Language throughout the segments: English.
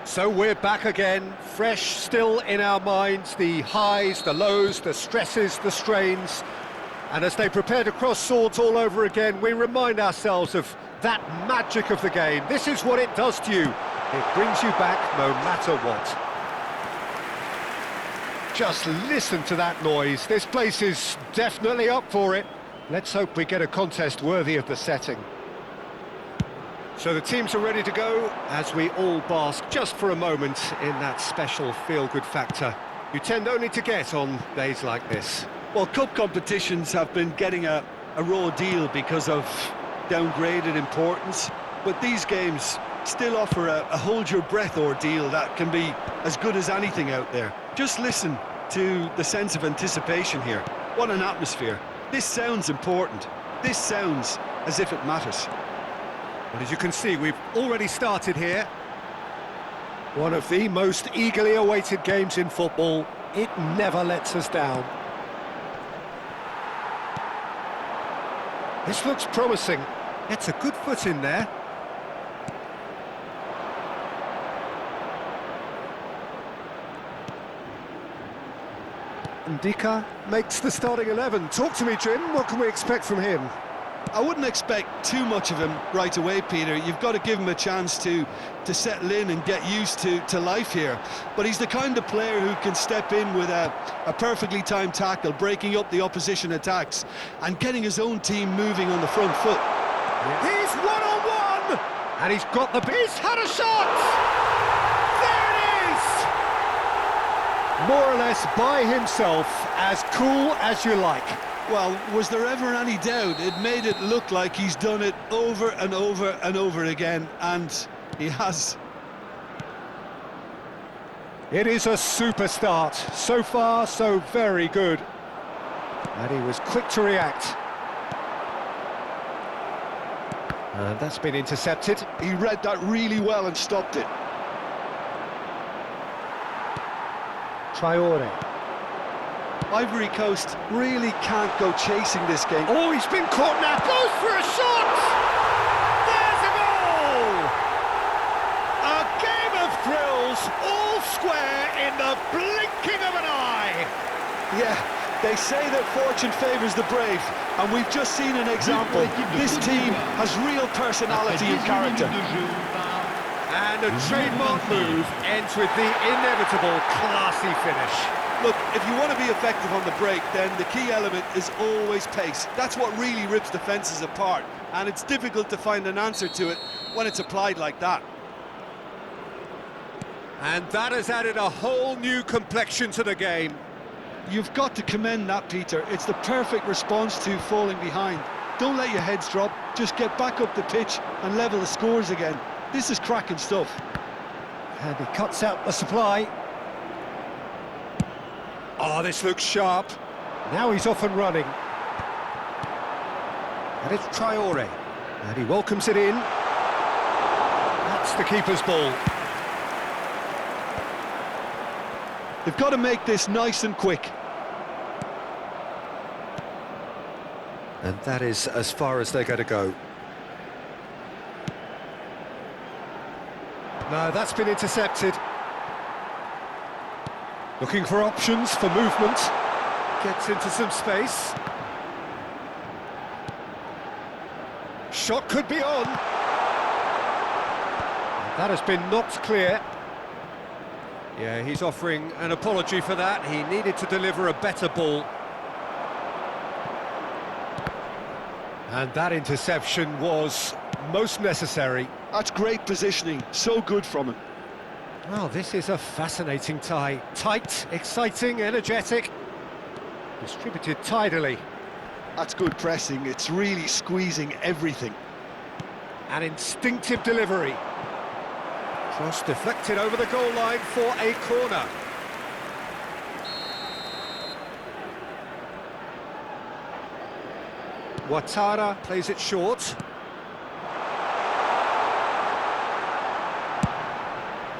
So we're back again, fresh still in our minds, the highs, the lows, the stresses, the strains. And as they prepare to cross swords all over again, we remind ourselves of that magic of the game. This is what it does to you. It brings you back no matter what. Just listen to that noise. This place is definitely up for it. Let's hope we get a contest worthy of the setting. So the teams are ready to go, as we all bask just for a moment in that special feel-good factor you tend only to get on days like this. Well, cup competitions have been getting a raw deal because of downgraded importance, but these games still offer a hold-your-breath ordeal that can be as good as anything out there. Just listen to the sense of anticipation here. What an atmosphere. This sounds important. This sounds as if it matters. But as you can see, we've already started here. One of the most eagerly awaited games in football. It never lets us down. This looks promising. It's a good foot in there. Ndika makes the starting 11. Talk to me, Jim. What can we expect from him? I wouldn't expect too much of him right away, Peter. You've got to give him a chance to settle in and get used to life here. But he's the kind of player who can step in with a perfectly timed tackle, breaking up the opposition attacks and getting his own team moving on the front foot. Yeah. He's one-on-one! And he's got the... He's had a shot! There it is! More or less by himself, as cool as you like. Well, was there ever any doubt? It made it look like he's done it over and over and over again, and he has. It is a super start. So far, so very good. And he was quick to react. And that's been intercepted. He read that really well and stopped it. Traore. Ivory Coast really can't go chasing this game. Oh, he's been caught now. Goes for a shot! There's a goal! A game of thrills, all square in the blinking of an eye. Yeah, they say that fortune favours the brave, and we've just seen an example. This team has real personality and character. And a trademark move ends with the inevitable classy finish. Look, if you want to be effective on the break, then the key element is always pace. That's what really rips defences apart, and it's difficult to find an answer to it when it's applied like that. And that has added a whole new complexion to the game. You've got to commend that, Peter. It's the perfect response to falling behind. Don't let your heads drop, just get back up the pitch and level the scores again. This is cracking stuff. And he cuts out the supply. Oh, this looks sharp. Now he's off and running. And it's Traore. And he welcomes it in. That's the keeper's ball. They've got to make this nice and quick. And that is as far as they're going to go. No, that's been intercepted. Looking for options for movement. Gets into some space. Shot could be on. That has been knocked clear. Yeah, he's offering an apology for that. He needed to deliver a better ball. And that interception was most necessary. That's great positioning. So good from him. Well, this is a fascinating tie. Tight, exciting, energetic. Distributed tidily. That's good pressing. It's really squeezing everything. An instinctive delivery. Cross deflected over the goal line for a corner. Ouattara plays it short.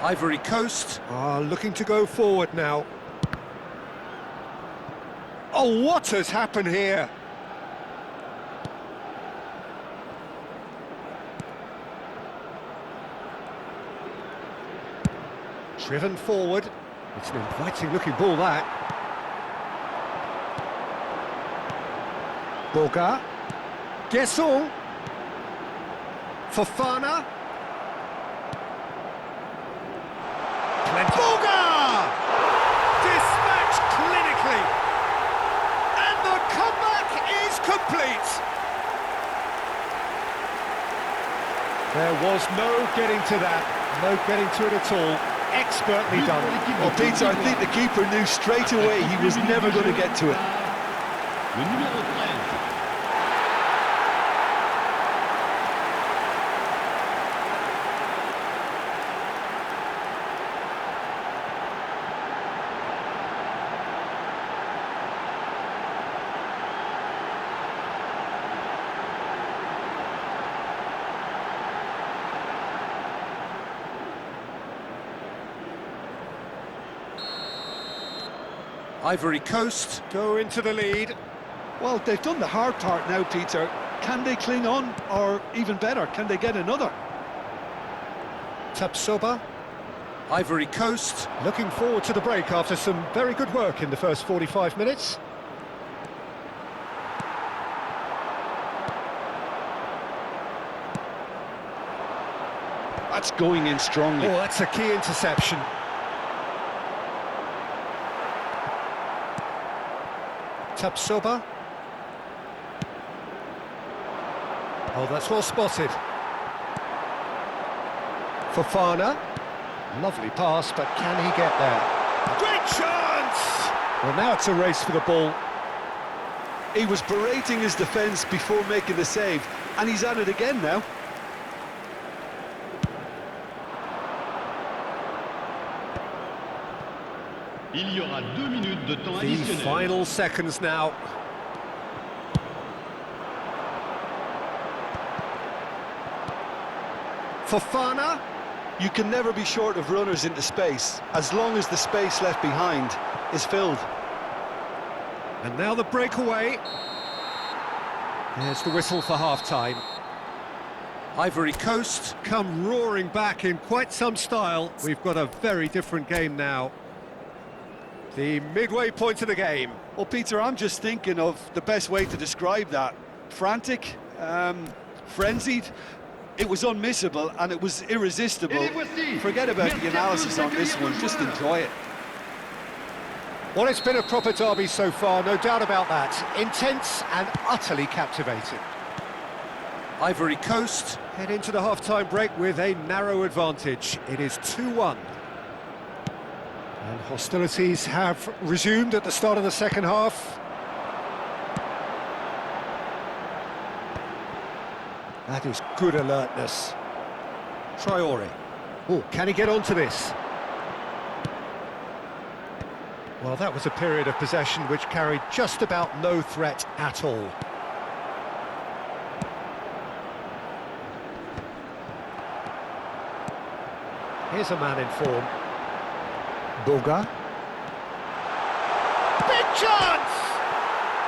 Ivory Coast are looking to go forward now. Oh, what has happened here? Driven forward. It's an inviting looking ball, that. Boga. Guessel. Fofana. Boga! Dispatched clinically. And the comeback is complete. There was no getting to that. No getting to it at all. Expertly done. Well, Peter, I think the keeper knew straight away he was never going to get to it. Le numéro 13. Ivory Coast go into the lead. Well, they've done the hard part now, Peter. Can they cling on, or even better, can they get another? Tapsoba. Ivory Coast looking forward to the break after some very good work in the first 45 minutes. That's going in strongly. Oh, that's a key interception. Tapsoba. Oh, that's well spotted. Fofana. Lovely pass, but can he get there? Great chance! Well, now it's a race for the ball. He was berating his defence before making the save, and he's at it again now. Il y aura 2 minutes de temps The additionnel. final seconds now. Fofana. You can never be short of runners into space, as long as the space left behind is filled. And now the breakaway. There's the whistle for half-time. Ivory Coast come roaring back in quite some style. We've got a very different game now. The midway point of the game. Well, Peter, I'm just thinking of the best way to describe that. Frantic, frenzied. It was unmissable and it was irresistible. Forget about the analysis on this one, just enjoy it. Well, it's been a proper derby so far, no doubt about that. Intense and utterly captivating. Ivory Coast head into the half-time break with a narrow advantage. It is 2-1. And hostilities have resumed at the start of the second half. That is good alertness. Traore. Oh, can he get onto this? Well, that was a period of possession which carried just about no threat at all. Here's a man in form. Boga. Big chance!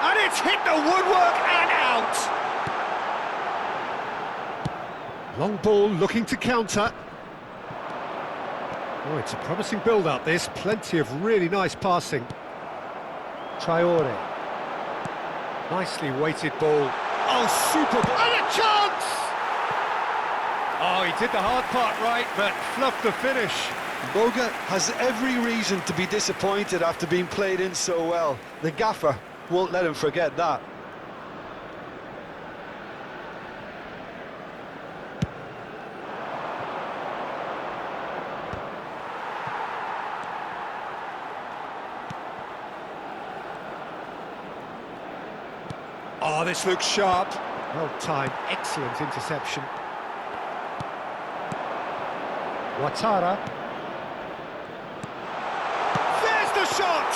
And it's hit the woodwork and out! Long ball looking to counter. Oh, it's a promising build-up, this. Plenty of really nice passing. Traore. Nicely weighted ball. Oh, super ball. And a chance! Oh, he did the hard part right, but fluffed the finish. Boga has every reason to be disappointed after being played in so well. The gaffer won't let him forget that. Oh, this looks sharp. Well timed, excellent interception. Ouattara. There's the shot!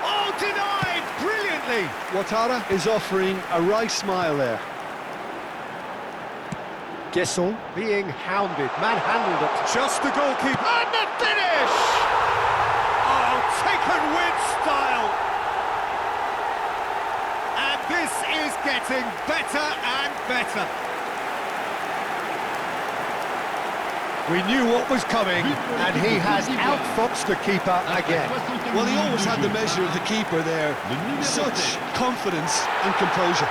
Oh, denied brilliantly! Ouattara is offering a wry smile there. Guessel being hounded, manhandled it. Just the goalkeeper. And the finish! Oh, taken with style! And this is getting better and better. We knew what was coming, and he has outfoxed the keeper again. Well, he always had the measure of the keeper there. Such confidence and composure.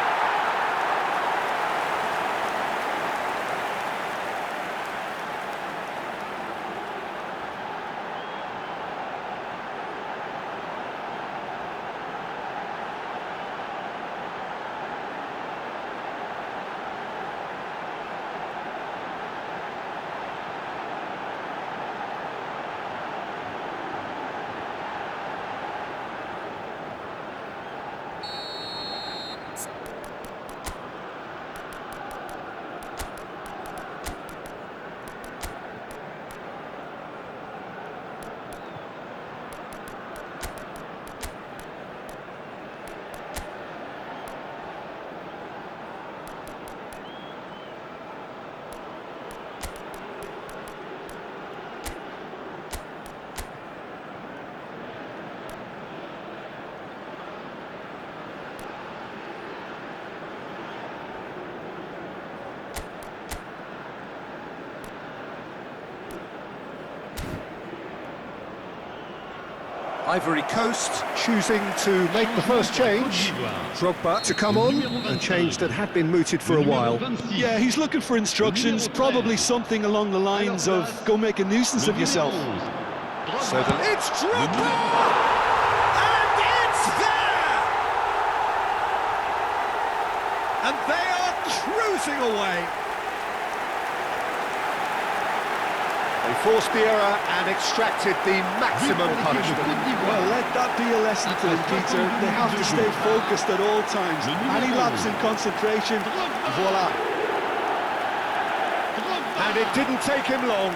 Ivory Coast choosing to make the first change. Drogba to come on, a change that had been mooted for a while. Yeah, he's looking for instructions, probably something along the lines of go make a nuisance of yourself. So it's Drogba! And it's there! And they are cruising away. They forced the error and extracted the maximum punishment. Well, let that be a lesson to them, Peter. They have to stay focused at all times. Any lapse in concentration, voila. And it didn't take him long.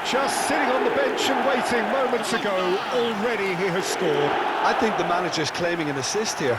Just sitting on the bench and waiting moments ago, already he has scored. I think the manager's claiming an assist here.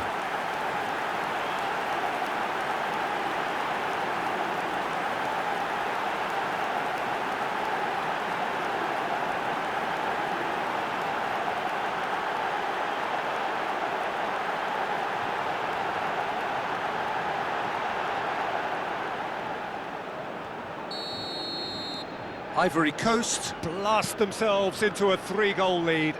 Ivory Coast blast themselves into a 3-goal lead.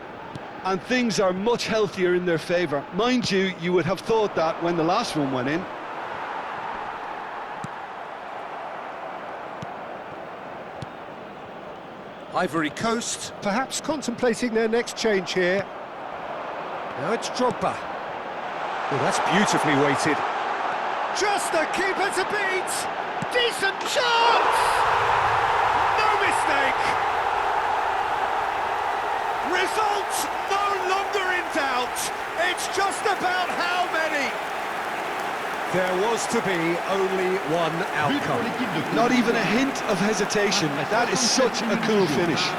And things are much healthier in their favour. Mind you, you would have thought that when the last one went in. Ivory Coast perhaps contemplating their next change here. Now it's Drogba. Oh, that's beautifully weighted. Just the keeper to beat! Decent chance! Mistake. Result no longer in doubt. It's just about how many. There was to be only one outcome. Not even a hint of hesitation. That is such a cool finish.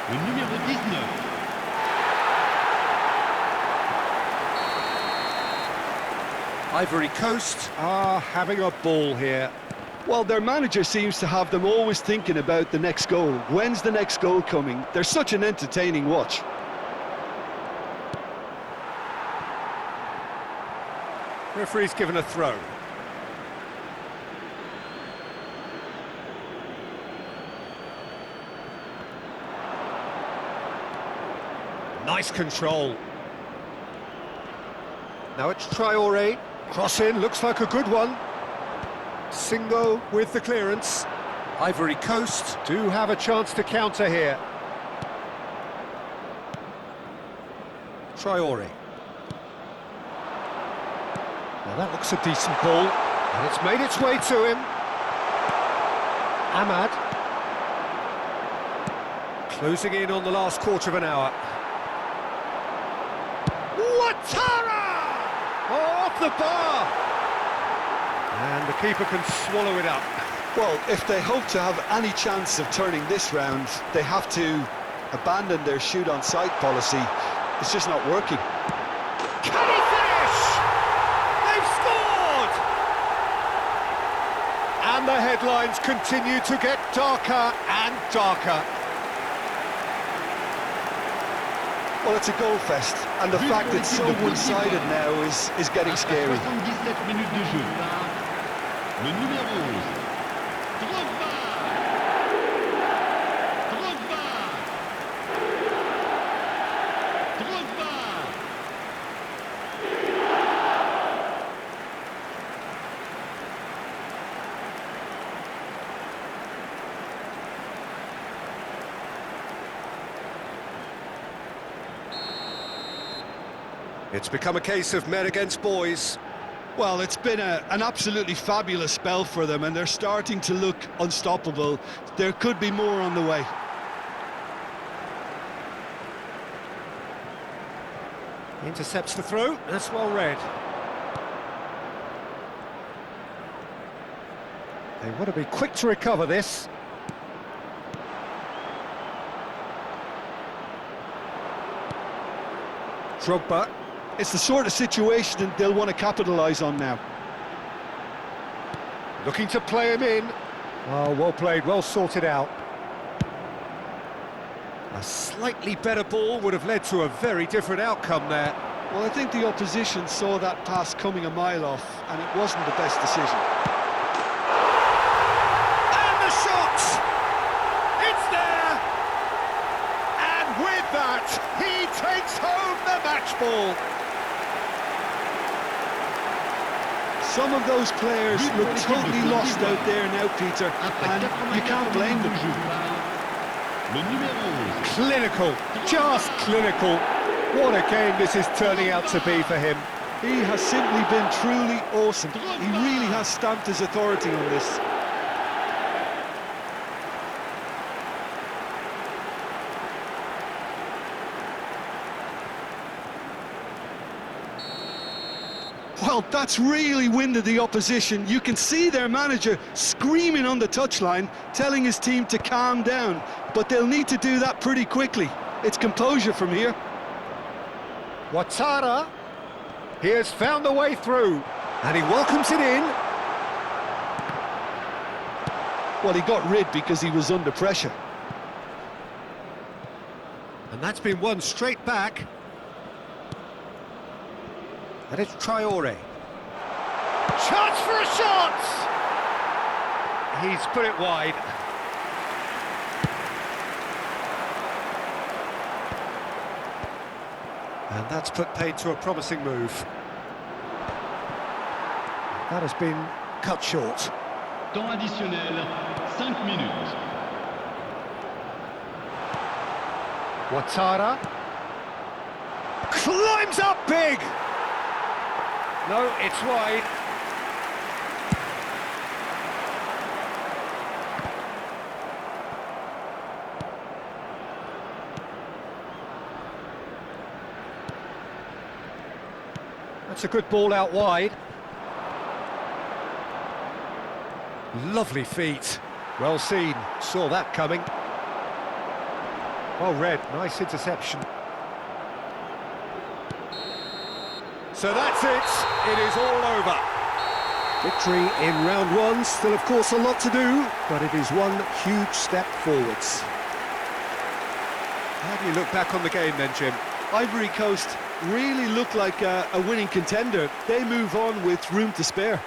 Le numéro 19. Ivory Coast are having a ball here. Well, their manager seems to have them always thinking about the next goal. When's the next goal coming? They're such an entertaining watch. Referee's given a throw. Nice control. Now it's Traoré. Cross in, looks like a good one. Singo with the clearance. Ivory Coast do have a chance to counter here. Traoré. Now that looks a decent ball, and it's made its way to him. Ahmad. Closing in on the last quarter of an hour. Ouattara! Oh, off the bar! And the keeper can swallow it up. Well, if they hope to have any chance of turning this round, they have to abandon their shoot-on-sight policy. It's just not working. Can he finish? They've scored! And the headlines continue to get darker and darker. Well, it's a goal fest, and the fact it's so one-sided now is getting scary. 77 minutes de jeu par le numéro 11. Drogba. It's become a case of men against boys. Well, it's been an absolutely fabulous spell for them, and they're starting to look unstoppable. There could be more on the way. Intercepts the throw, that's well read. They want to be quick to recover this. Drogba. It's the sort of situation that they'll want to capitalise on now. Looking to play him in. Oh, well played, well sorted out. A slightly better ball would have led to a very different outcome there. Well, I think the opposition saw that pass coming a mile off, and it wasn't the best decision. And the shot! It's there! And with that, he takes home the match ball. Some of those players look totally lost out there now, Peter, and you can't blame them. Clinical, just clinical. What a game this is turning out to be for him. He has simply been truly awesome. He really has stamped his authority on this. Well, that's really winded the opposition. You can see their manager screaming on the touchline, telling his team to calm down. But they'll need to do that pretty quickly. It's composure from here. Ouattara, he has found the way through, and he welcomes it in. Well, he got rid because he was under pressure. And that's been won straight back. And it's Traore. Chance for a shot! He's put it wide. And that's put paid to a promising move. That has been cut short. Temps additionnel, 5 minutes. Ouattara climbs up big. No, it's wide. That's a good ball out wide. Lovely feet. Well seen. Saw that coming. Well read. Nice interception. So that's it. It is all over. Victory in round one. Still, of course, a lot to do, but it is one huge step forwards. How do you look back on the game then, Jim? Ivory Coast really look like a winning contender. They move on with room to spare.